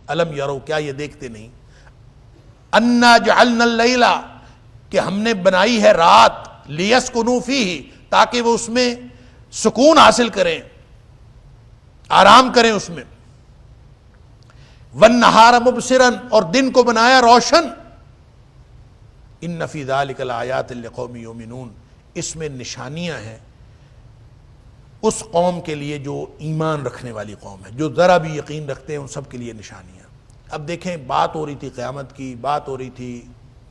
الم یرو کیا یہ دیکھتے نہیں، انا جعلنا اللیل کہ ہم نے بنائی ہے رات، لیسکنوا فیہ تاکہ وہ اس میں سکون حاصل کریں، آرام کریں اس میں، والنہار مبصرا اور دن کو بنایا روشن، ان فی ذلک لآیات لقوم یؤمنون اس میں نشانیاں ہیں اس قوم کے لیے جو ایمان رکھنے والی قوم ہے، جو ذرا بھی یقین رکھتے ہیں ان سب کے لیے نشانیاں۔ اب دیکھیں بات ہو رہی تھی قیامت کی، بات ہو رہی تھی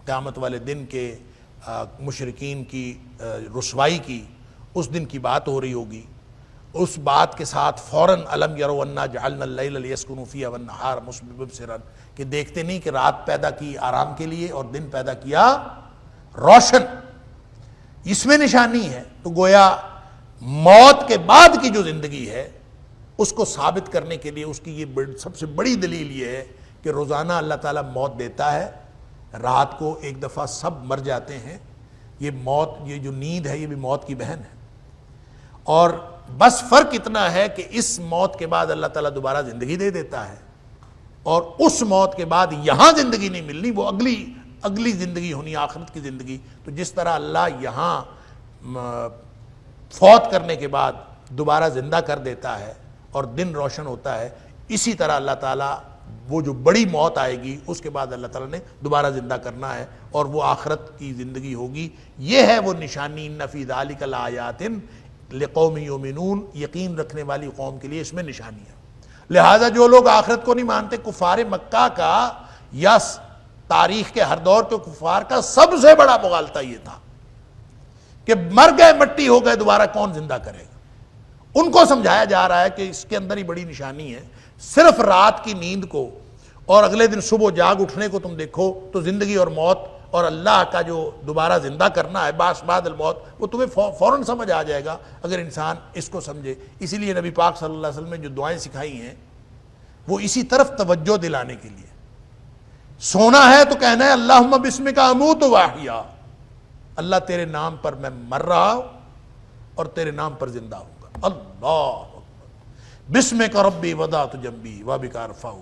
قیامت والے دن کے مشرکین کی رسوائی کی، اس دن کی بات ہو رہی ہوگی، اس بات کے ساتھ فوراً الم یروا انا جعلنا اللیل لیسکنوا فیہ والنہار مبصرا کہ دیکھتے نہیں کہ رات پیدا کی آرام کے لیے اور دن پیدا کیا روشن، اس میں نشانی ہے۔ تو گویا موت کے بعد کی جو زندگی ہے اس کو ثابت کرنے کے لیے اس کی یہ سب سے بڑی دلیل یہ ہے کہ روزانہ اللہ تعالیٰ موت دیتا ہے، رات کو ایک دفعہ سب مر جاتے ہیں، یہ موت، یہ جو نیند ہے یہ بھی موت کی بہن ہے، اور بس فرق اتنا ہے کہ اس موت کے بعد اللہ تعالیٰ دوبارہ زندگی دے دیتا ہے، اور اس موت کے بعد یہاں زندگی نہیں ملنی، وہ اگلی زندگی ہونی، آخرت کی زندگی۔ تو جس طرح اللہ یہاں فوت کرنے کے بعد دوبارہ زندہ کر دیتا ہے اور دن روشن ہوتا ہے، اسی طرح اللہ تعالیٰ وہ جو بڑی موت آئے گی اس کے بعد اللہ تعالیٰ نے دوبارہ زندہ کرنا ہے اور وہ آخرت کی زندگی ہوگی۔ یہ ہے وہ نشانی، ان فی ذلک لآیات لقوم یؤمنون یقین رکھنے والی قوم کے لیے اس میں نشانی ہے۔ لہٰذا جو لوگ آخرت کو نہیں مانتے، کفار مکہ کا یا تاریخ کے ہر دور کے کفار کا سب سے بڑا مغالطہ یہ تھا کہ مر گئے مٹی ہو گئے دوبارہ کون زندہ کرے گا۔ ان کو سمجھایا جا رہا ہے کہ اس کے اندر ہی بڑی نشانی ہے، صرف رات کی نیند کو اور اگلے دن صبح جاگ اٹھنے کو تم دیکھو تو زندگی اور موت اور اللہ کا جو دوبارہ زندہ کرنا ہے بعث بعد الموت وہ تمہیں فوراً سمجھ آ جائے گا اگر انسان اس کو سمجھے۔ اسی لیے نبی پاک صلی اللہ علیہ وسلم نے جو دعائیں سکھائی ہیں وہ اسی طرف توجہ دلانے کے لیے۔ سونا ہے تو کہنا ہے اللہم بسمک اموت و احیا، اللہ تیرے نام پر میں مر رہا ہوں اور تیرے نام پر زندہ ہوں گا، اللہ بسمک ربی وضعت جنبی وبک ارفعہ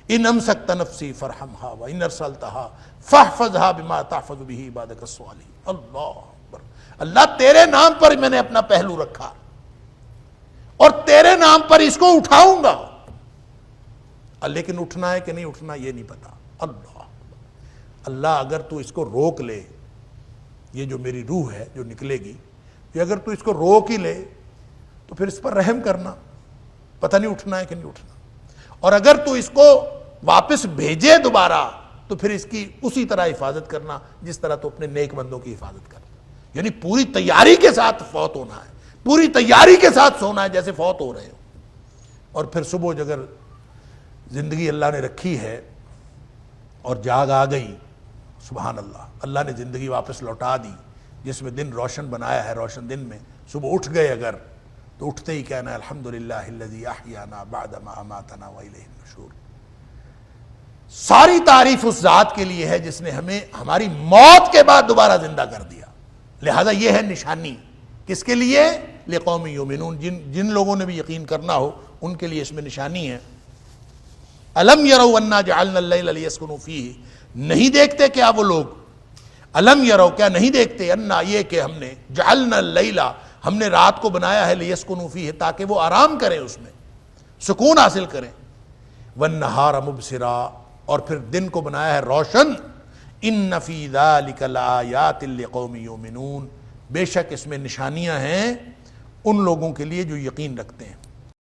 ان امسکت نفسی فرحمہا وان ارسلتہا فاحفظہا بما تحفظ بہ عبادک الصالحین۔ اللہ اکبر، اللہ تیرے نام پر میں نے اپنا پہلو رکھا اور تیرے نام پر اس کو اٹھاؤں گا، لیکن اٹھنا ہے کہ نہیں اٹھنا یہ نہیں پتا۔ اللہ اگر تو اس کو روک لے، یہ جو میری روح ہے جو نکلے گی، یہ اگر تو اس کو روک ہی لے تو پھر اس پر رحم کرنا، پتہ نہیں اٹھنا ہے کہ نہیں اٹھنا، اور اگر تو اس کو واپس بھیجے دوبارہ تو پھر اس کی اسی طرح حفاظت کرنا جس طرح تو اپنے نیک بندوں کی حفاظت کرنا، یعنی پوری تیاری کے ساتھ فوت ہونا ہے، پوری تیاری کے ساتھ سونا ہے جیسے فوت ہو رہے ہو، اور پھر صبح اگر زندگی اللہ نے رکھی ہے اور جاگ آ گئی، سبحان اللہ، اللہ نے زندگی واپس لوٹا دی جس میں دن روشن بنایا ہے، روشن دن میں صبح اٹھ گئے اگر تو اٹھتے ہی کہنا ہے الحمدللہ الذی احیانا بعد ما اماتنا والیہ النشور۔ ساری تعریف اس ذات کے لیے ہے جس نے ہمیں ہماری موت کے بعد دوبارہ زندہ کر دیا۔ لہذا یہ ہے نشانی، کس کے لیے؟ لقوم یؤمنون، جن لوگوں نے بھی یقین کرنا ہو ان کے لیے اس میں نشانی ہے۔ الم یروا انا جعلنا اللیل لیسکنوا فیہ، نہیں دیکھتے کیا وہ لوگ؟ الم یروا کیا نہیں دیکھتے؟ انا یہ کہ ہم نے جعلنا اللیل ہم نے رات کو بنایا ہے لیسکنوا فیہ تاکہ وہ آرام کریں، اس میں سکون حاصل کریں، والنہار مبصرا اور پھر دن کو بنایا ہے روشن، ان فی ذلک لآیات لقوم یؤمنون بے شک اس میں نشانیاں ہیں ان لوگوں کے لیے جو یقین رکھتے ہیں۔